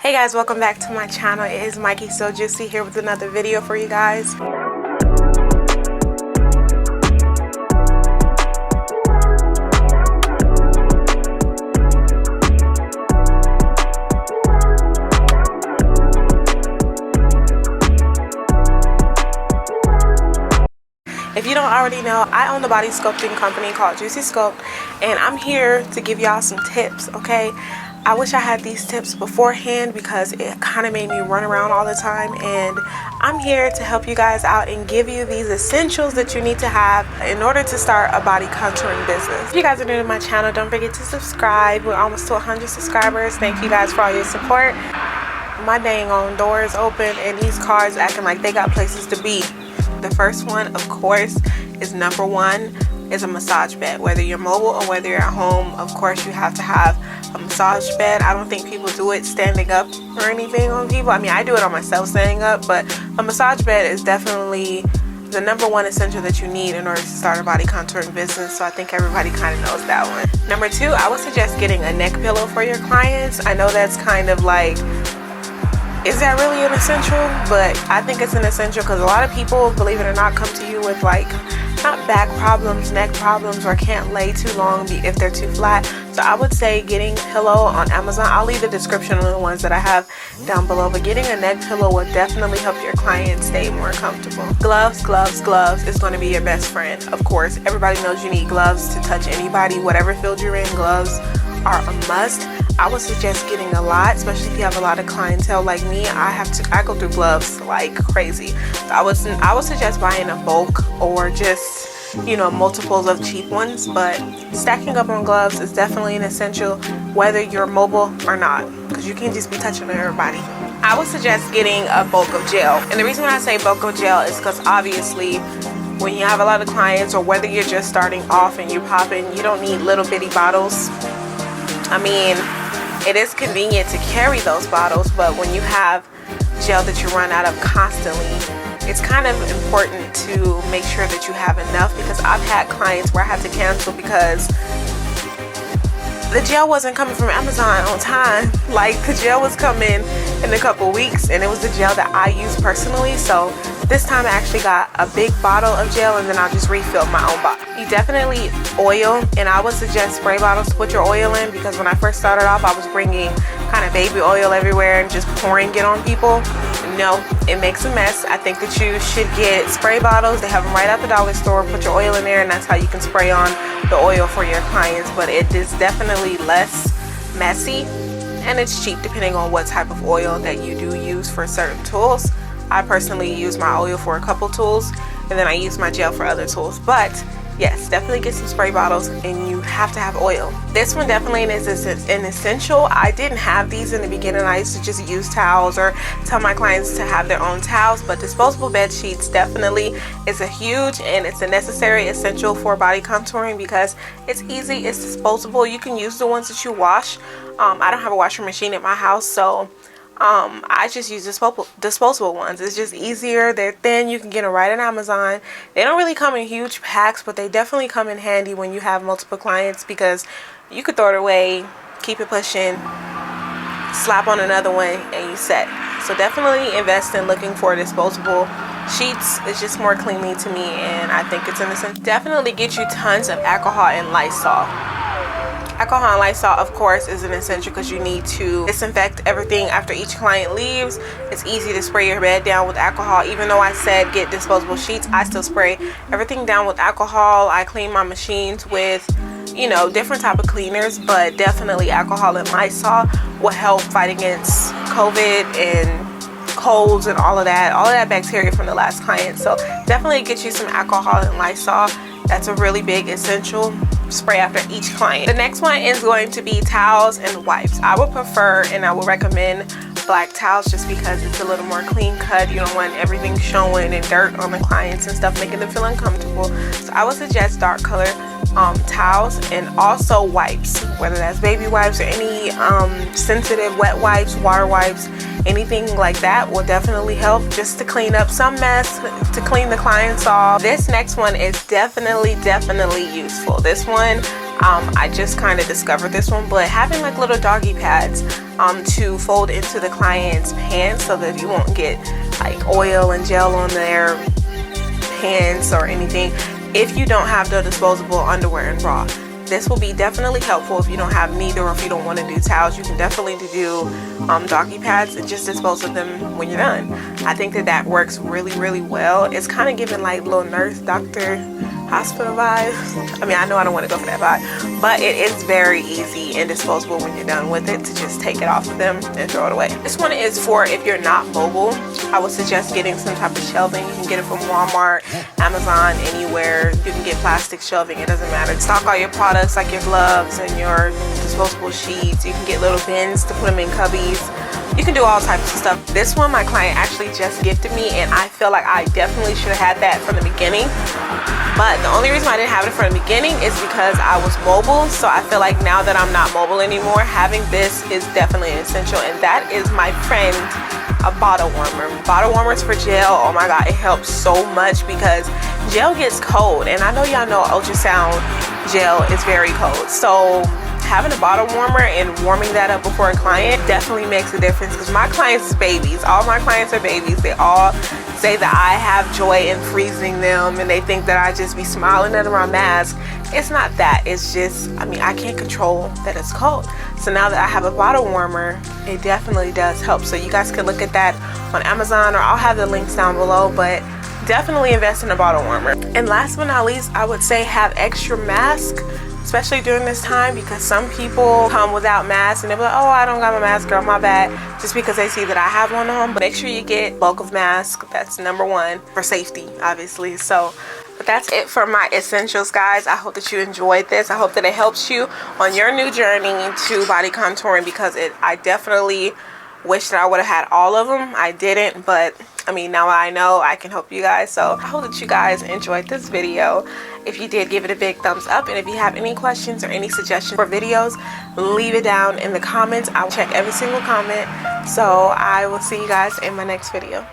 Hey guys, welcome back to my channel. It is Mikey So Juicy here with another video for you guys. If you don't already know, I own the body sculpting company called Juicy Sculpt, and I'm here to give y'all some tips, okay? I wish I had these tips beforehand because it kind of made me run around all the time, and I'm here to help you guys out and give you these essentials that you need to have in order to start a body contouring business. If you guys are new to my channel, don't forget to subscribe. We're almost to 100 subscribers. Thank you guys for all your support. My dang on door is open and these cars acting like they got places to be. The first one, of course, is number one, is a massage bed. Whether you're mobile or whether you're at home, of course you have to have a massage bed. I don't think people do it standing up or anything on people. I mean, I do it on myself standing up, but a massage bed is definitely the number one essential that you need in order to start a body contouring business. So I think everybody kind of knows that one. Number two, I would suggest getting a neck pillow for your clients. I know that's kind of like, is that really an essential? But I think it's an essential because a lot of people, believe it or not, come to you with like not back problems, neck problems, or can't lay too long if they're too flat. So I would say getting a pillow on Amazon. I'll leave the description on the ones that I have down below, but getting a neck pillow will definitely help your client stay more comfortable. Gloves, gloves, gloves is going to be your best friend. Of course, everybody knows you need gloves to touch anybody. Whatever field you're in, gloves are a must. I would suggest getting a lot, especially if you have a lot of clientele like me. I go through gloves like crazy. So I would suggest buying a bulk or just, you know, multiples of cheap ones, but stacking up on gloves is definitely an essential whether you're mobile or not, because you can't just be touching everybody. I would suggest getting a bulk of gel, and the reason when I say bulk of gel is because obviously when you have a lot of clients or whether you're just starting off and you're popping, you don't need little bitty bottles. I mean, it is convenient to carry those bottles, but when you have gel that you run out of constantly, it's kind of important to make sure that you have enough, because I've had clients where I had to cancel because the gel wasn't coming from Amazon on time. Like, the gel was coming in a couple weeks, and it was the gel that I use personally. So this time I actually got a big bottle of gel, and then I'll just refill my own bottle. You definitely oil, and I would suggest spray bottles to put your oil in, because when I first started off, I was bringing kind of baby oil everywhere and just pouring it on people. No, it makes a mess. I think that you should get spray bottles. They have them right at the dollar store. Put your oil in there, and that's how you can spray on the oil for your clients. But it is definitely less messy, and it's cheap depending on what type of oil that you do use for certain tools. I personally use my oil for a couple tools, and then I use my gel for other tools. But yes, definitely get some spray bottles, and you have to have oil. This one definitely is an essential. I didn't have these in the beginning. I used to just use towels or tell my clients to have their own towels, but disposable bed sheets definitely is a huge and it's a necessary essential for body contouring because it's easy, it's disposable. You can use the ones that you wash. I don't have a washing machine at my house, so I just use disposable ones. It's just easier. They're thin. You can get them right on Amazon. They don't really come in huge packs, but they definitely come in handy when you have multiple clients, because you could throw it away, keep it pushing, slap on another one, and you set. So definitely invest in looking for disposable sheets. It's just more cleanly to me, and I think it's innocent. Definitely get you tons of alcohol and Lysol. Alcohol and Lysol, of course, is an essential because you need to disinfect everything after each client leaves. It's easy to spray your bed down with alcohol. Even though I said get disposable sheets, I still spray everything down with alcohol. I clean my machines with, you know, different type of cleaners, but definitely alcohol and Lysol will help fight against COVID and colds and all of that bacteria from the last client. So definitely get you some alcohol and Lysol. That's a really big essential. Spray after each client. The next one is going to be towels and wipes. I would prefer and I would recommend black towels just because it's a little more clean cut. You don't want everything showing and dirt on the clients and stuff, making them feel uncomfortable. So I would suggest dark color towels, and also wipes, whether that's baby wipes or any sensitive wet wipes, water wipes, anything like that will definitely help just to clean up some mess, to clean the clients off. This next one is definitely useful. This one I just kind of discovered this one, but having like little doggy pads to fold into the client's pants so that you won't get like oil and gel on their pants or anything if you don't have the disposable underwear and bra. This will be definitely helpful if you don't have neither, or if you don't want to do towels. You can definitely do doggy pads and just dispose of them when you're done. I think that works really well. It's kind of giving like little nurse, doctor, hospital vibes. I mean, I know I don't want to go for that vibe, but it is very easy and disposable when you're done with it to just take it off of them and throw it away. This one is for if you're not mobile. I would suggest getting some type of shelving. You can get it from Walmart, Amazon, anywhere. You can get plastic shelving, it doesn't matter. Stock all your products like your gloves and your disposable sheets. You can get little bins to put them in cubbies. You can do all types of stuff. This one my client actually just gifted me, and I feel like I definitely should have had that from the beginning. But the only reason I didn't have it from the beginning is because I was mobile. So I feel like now that I'm not mobile anymore, having this is definitely essential. And that is my friend, a bottle warmer. Bottle warmers for gel, oh my god, it helps so much because gel gets cold. And I know y'all know ultrasound gel is very cold. So having a bottle warmer and warming that up before a client definitely makes a difference, because my clients is babies. All my clients are babies. They all say that I have joy in freezing them, and they think that I just be smiling under my mask. It's not that. It's just, I mean, I can't control that it's cold. So now that I have a bottle warmer, it definitely does help. So you guys can look at that on Amazon, or I'll have the links down below, but definitely invest in a bottle warmer. And last but not least, I would say have extra mask, especially during this time, because some people come without masks and they're like, oh, I don't got my mask, girl, my bad, just because they see that I have one on. But make sure you get bulk of mask. That's number one for safety, obviously. So, but that's it for my essentials, guys. I hope that you enjoyed this. I hope that it helps you on your new journey to body contouring, because I definitely wish that I would have had all of them. I didn't, but I mean, now I know I can help you guys. So I hope that you guys enjoyed this video. If you did, give it a big thumbs up. And if you have any questions or any suggestions for videos, leave it down in the comments. I'll check every single comment. So I will see you guys in my next video.